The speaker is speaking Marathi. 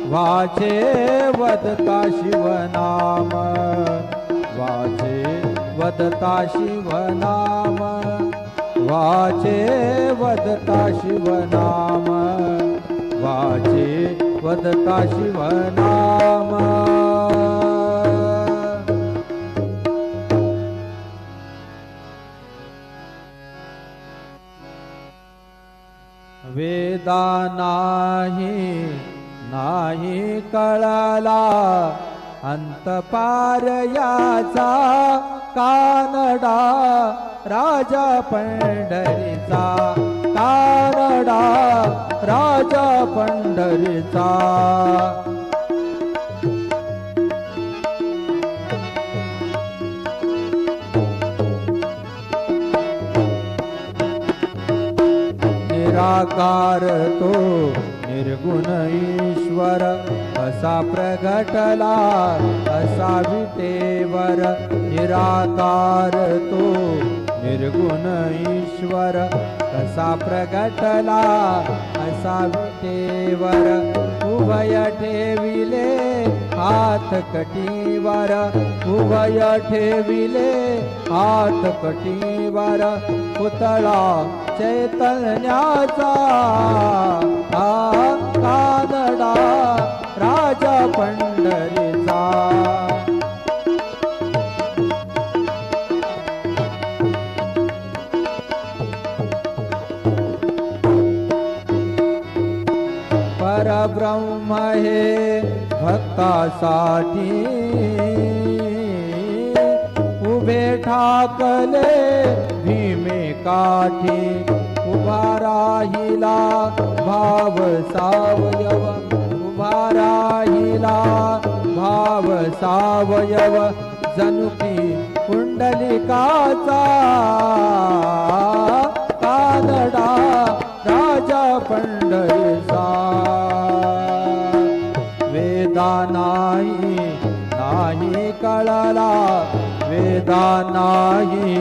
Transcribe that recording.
वाचे वदता शिवनाम, वाचे वदता शिवनाम, वाचे वदता शिवनाम, वाचे वदता शिवनाम। वेदा नाही कळला अंत पार याचा, कानडा राजा पंढरीचा, कानडा राजा पंढरीचा। निराकार तो निर्गुण ईश्वर, असा प्रगटला असा विटेवर। निराकार तो निर्गुण ईश्वर, असा प्रगटला असा विटेवर। उभय ठेविले हात कटीवर, उभय ठेविले हात कटीवर। पुतळा चैतन्याचा, कानडा राजा पंढरीचा। परब्रह्म हे भक्तासाठी, उभे ठाकले भीमे काठी। उभा राहिला भाव सावयव, उभा राहिला भाव सावयव। जनुकी पुंडलिकाचा, कानडा राजा पंढरीचा। वेदा नाही कळला, वेदा नाही